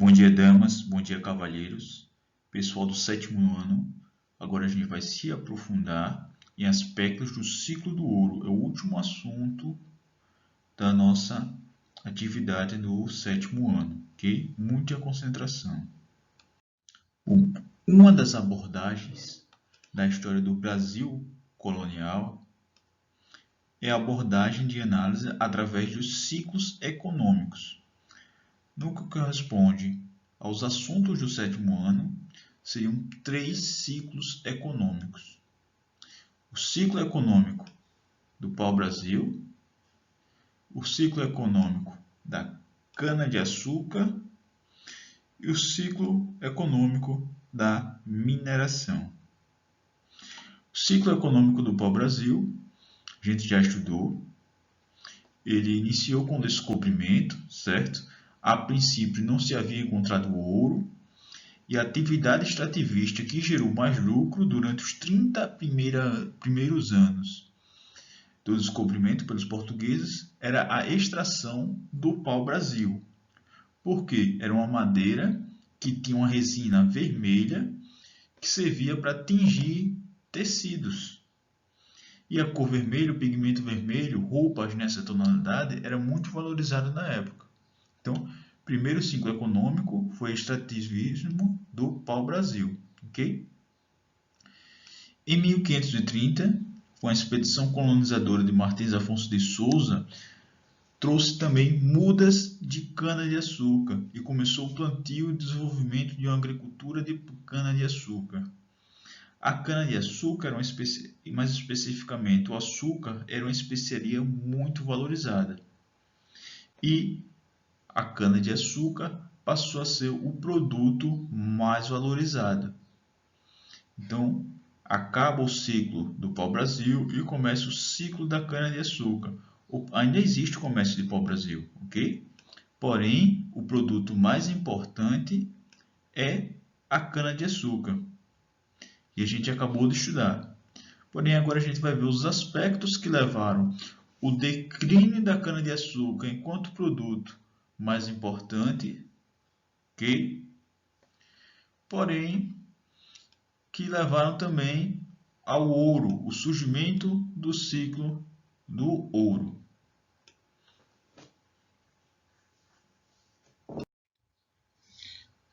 Bom dia, damas. Bom dia, cavalheiros. Pessoal do sétimo ano. Agora a gente vai se aprofundar em aspectos do ciclo do ouro. É o último assunto da nossa atividade do sétimo ano, ok? Muita concentração. Uma das abordagens da história do Brasil colonial é a abordagem de análise através dos ciclos econômicos. No que corresponde aos assuntos do sétimo ano, seriam 3 ciclos econômicos. O ciclo econômico do pau-brasil, o ciclo econômico da cana-de-açúcar e o ciclo econômico da mineração. O ciclo econômico do pau-brasil, a gente já estudou, ele iniciou com o descobrimento, certo? A princípio não se havia encontrado ouro, e a atividade extrativista que gerou mais lucro durante os 30 primeiros anos do descobrimento pelos portugueses era a extração do pau-brasil. Por quê? Era uma madeira que tinha uma resina vermelha que servia para tingir tecidos. E a cor vermelha, o pigmento vermelho, roupas nessa tonalidade, era muito valorizado na época. Então, primeiro ciclo econômico foi o extrativismo do pau-brasil. Okay? Em 1530, com a expedição colonizadora de Martins Afonso de Souza, trouxe também mudas de cana-de-açúcar e começou o plantio e desenvolvimento de uma agricultura de cana-de-açúcar. A cana-de-açúcar, mais especificamente o açúcar, era uma especiaria muito valorizada. E a cana-de-açúcar passou a ser o produto mais valorizado. Então, acaba o ciclo do pau-brasil e começa o ciclo da cana-de-açúcar. Ainda existe o comércio de pau-brasil, ok? Porém, o produto mais importante é a cana-de-açúcar. E a gente acabou de estudar. Porém, agora a gente vai ver os aspectos que levaram o declínio da cana-de-açúcar enquanto produto mais importante, ok? Porém, que levaram também ao ouro, o surgimento do ciclo do ouro.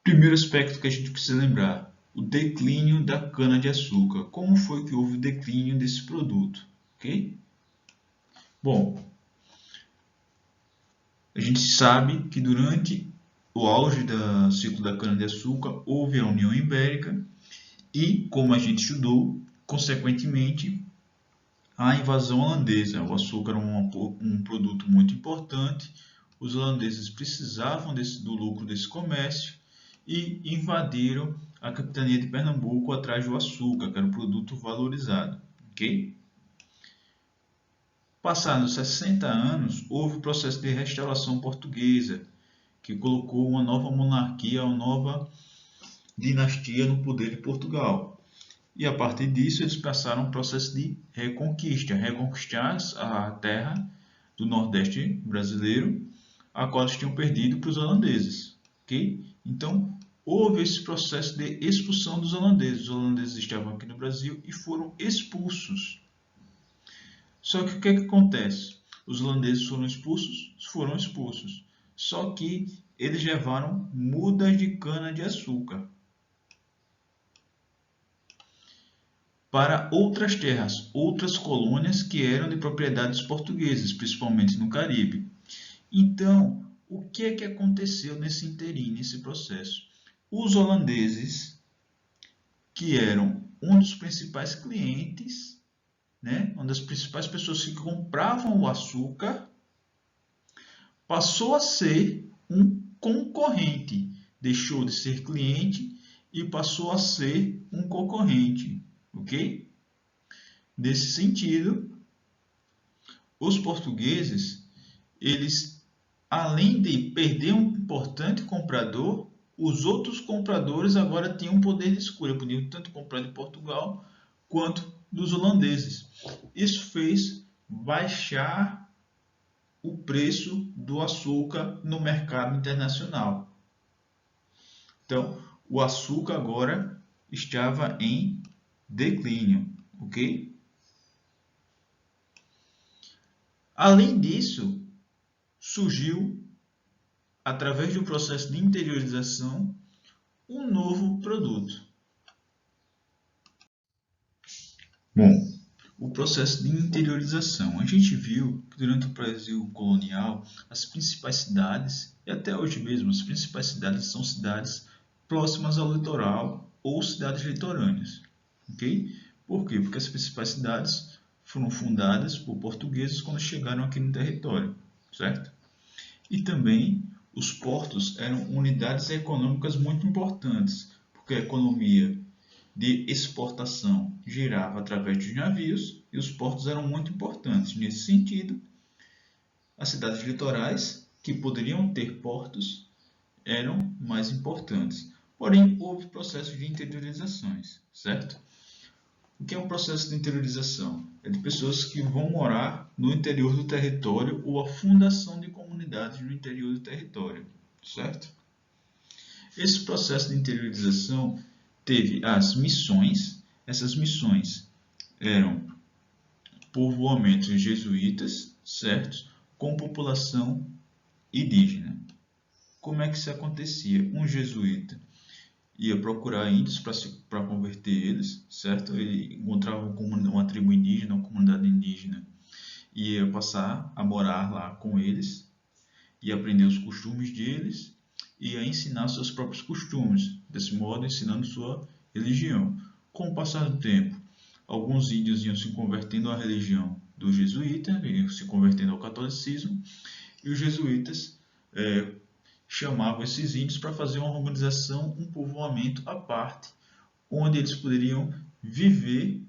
Primeiro aspecto que a gente precisa lembrar, o declínio da cana-de-açúcar. Como foi que houve o declínio desse produto? Ok? Bom, a gente sabe que durante o auge do ciclo da cana-de-açúcar houve a União Ibérica e, como a gente estudou, consequentemente, a invasão holandesa. O açúcar era um produto muito importante, os holandeses precisavam do lucro desse comércio e invadiram a capitania de Pernambuco atrás do açúcar, que era um produto valorizado. Okay? Passados 60 anos, houve o processo de restauração portuguesa, que colocou uma nova monarquia, uma nova dinastia no poder de Portugal. E a partir disso, eles passaram um processo de reconquista, reconquistar a terra do Nordeste brasileiro, a qual eles tinham perdido para os holandeses. Okay? Então, houve esse processo de expulsão dos holandeses. Os holandeses estavam aqui no Brasil e foram expulsos. Só que o que é que acontece? Os holandeses foram expulsos? Foram expulsos. Só que eles levaram mudas de cana-de-açúcar para outras terras, outras colônias que eram de propriedades portuguesas, principalmente no Caribe. Então, o que é que aconteceu nesse interim, nesse processo? Os holandeses, que eram um dos principais clientes, né, uma das principais pessoas que compravam o açúcar, passou a ser um concorrente. Deixou de ser cliente e passou a ser um concorrente. Ok? Nesse sentido, os portugueses, eles, além de perder um importante comprador, os outros compradores agora tinham um poder de escolha, podiam tanto comprar de Portugal quanto dos holandeses. Isso fez baixar o preço do açúcar no mercado internacional. Então, o açúcar agora estava em declínio, ok? Além disso, surgiu, através do processo de interiorização, um novo produto. Bom, o processo de interiorização. A gente viu que durante o Brasil colonial, as principais cidades, e até hoje mesmo, as principais cidades são cidades próximas ao litoral ou cidades litorâneas. Ok? Por quê? Porque as principais cidades foram fundadas por portugueses quando chegaram aqui no território, certo? E também os portos eram unidades econômicas muito importantes, porque a economia de exportação girava através dos navios e os portos eram muito importantes. Nesse sentido, as cidades litorais, que poderiam ter portos, eram mais importantes. Porém, houve processos de interiorizações, certo? O que é um processo de interiorização? É de pessoas que vão morar no interior do território ou a fundação de comunidades no interior do território, certo? Esse processo de interiorização teve as missões. Essas missões eram povoamentos jesuítas, certo? Com população indígena. Como é que isso acontecia? Um jesuíta ia procurar índios para converter eles, certo? Ele encontrava uma tribo indígena, uma comunidade indígena, e ia passar a morar lá com eles, ia aprender os costumes deles, e ia ensinar seus próprios costumes, desse modo ensinando sua religião. Com o passar do tempo, alguns índios iam se convertendo à religião do jesuíta, iam se convertendo ao catolicismo, e os jesuítas chamavam esses índios para fazer uma organização, um povoamento à parte, onde eles poderiam viver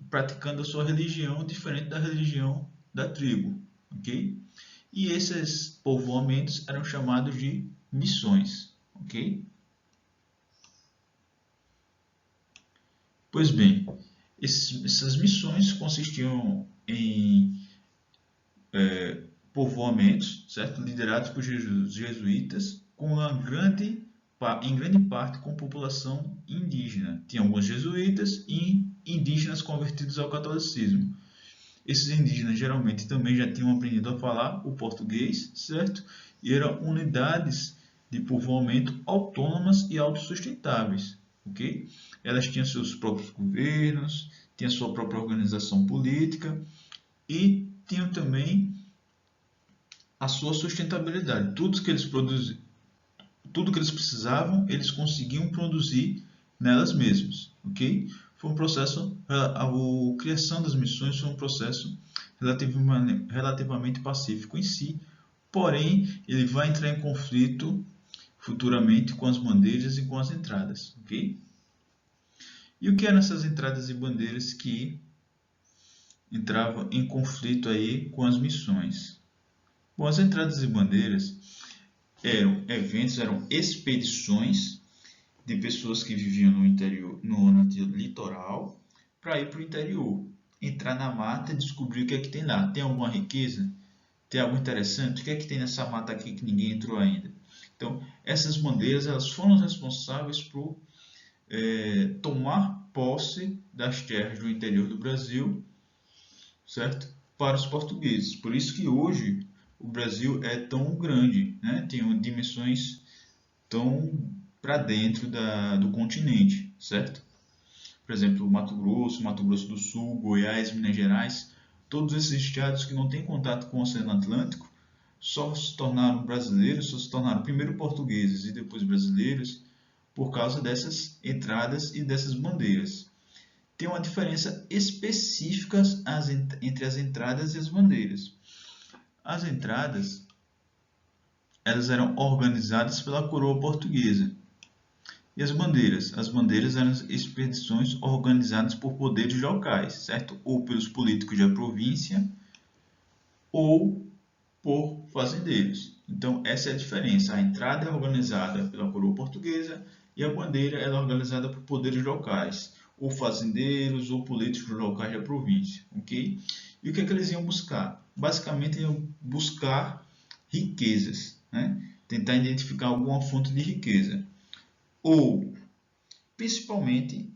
praticando a sua religião diferente da religião da tribo, ok? E esses povoamentos eram chamados de missões, ok? Pois bem, essas missões consistiam em povoamentos, certo? Liderados por jesuítas, em grande parte com população indígena. Tinha alguns jesuítas e indígenas convertidos ao catolicismo. Esses indígenas geralmente também já tinham aprendido a falar o português, certo? E eram unidades de povoamento autônomas e autossustentáveis, ok? Elas tinham seus próprios governos, tinham sua própria organização política e tinham também a sua sustentabilidade. Tudo que eles precisavam, eles conseguiam produzir nelas mesmas, ok? Foi um processo, a criação das missões foi um processo relativamente pacífico em si, porém ele vai entrar em conflito futuramente com as bandeiras e com as entradas, ok? E o que eram essas entradas e bandeiras que entravam em conflito aí com as missões? Bom, as entradas e bandeiras eram eventos, eram expedições de pessoas que viviam no interior, no litoral, para ir para o interior, entrar na mata e descobrir o que é que tem lá. Tem alguma riqueza? Tem algo interessante? O que é que tem nessa mata aqui que ninguém entrou ainda? Então, essas bandeiras elas foram responsáveis por tomar posse das terras do interior do Brasil, certo? Para os portugueses. Por isso que hoje o Brasil é tão grande, né? Tem dimensões tão para dentro do continente, certo? Por exemplo, Mato Grosso do Sul, Goiás, Minas Gerais, todos esses estados que não têm contato com o Oceano Atlântico só se tornaram brasileiros, só se tornaram primeiro portugueses e depois brasileiros por causa dessas entradas e dessas bandeiras. Tem uma diferença específica entre as entradas e as bandeiras. As entradas elas eram organizadas pela coroa portuguesa. E as bandeiras? As bandeiras eram expedições organizadas por poderes locais, certo? Ou pelos políticos da província, ou por fazendeiros. Então, essa é a diferença. A entrada é organizada pela coroa portuguesa e a bandeira é organizada por poderes locais, ou fazendeiros, ou políticos locais da província, ok? E o que é que eles iam buscar? Basicamente, iam buscar riquezas, né? tentar identificar alguma fonte de riqueza. Ou, principalmente,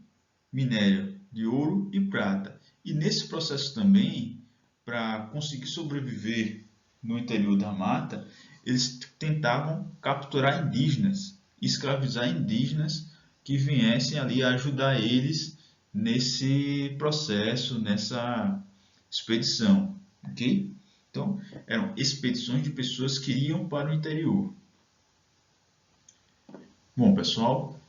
minério de ouro e prata. E nesse processo também, para conseguir sobreviver no interior da mata, eles tentavam capturar indígenas, escravizar indígenas que viessem ali ajudar eles nesse processo, nessa expedição, ok? Então, eram expedições de pessoas que iam para o interior. Bom, pessoal,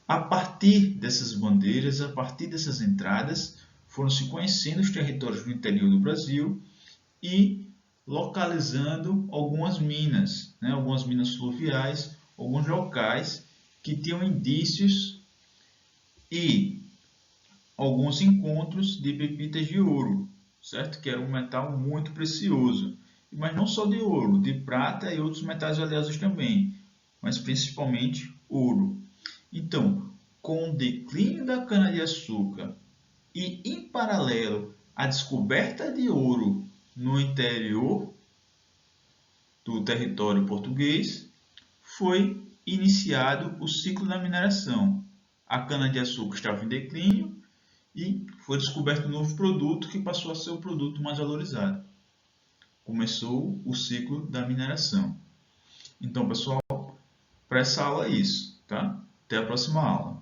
a partir dessas bandeiras, a partir dessas entradas, foram se conhecendo os territórios do interior do Brasil e localizando algumas minas, né? Algumas minas fluviais, alguns locais que tinham indícios e alguns encontros de pepitas de ouro, certo? Que era um metal muito precioso. Mas não só de ouro, de prata e outros metais valiosos também, mas principalmente ouro. Então, com o declínio da cana-de-açúcar e, em paralelo, a descoberta de ouro no interior do território português, foi iniciado o ciclo da mineração. A cana-de-açúcar estava em declínio e foi descoberto um novo produto que passou a ser o produto mais valorizado. Começou o ciclo da mineração. Então, pessoal, para essa aula é isso, tá? Até a próxima aula.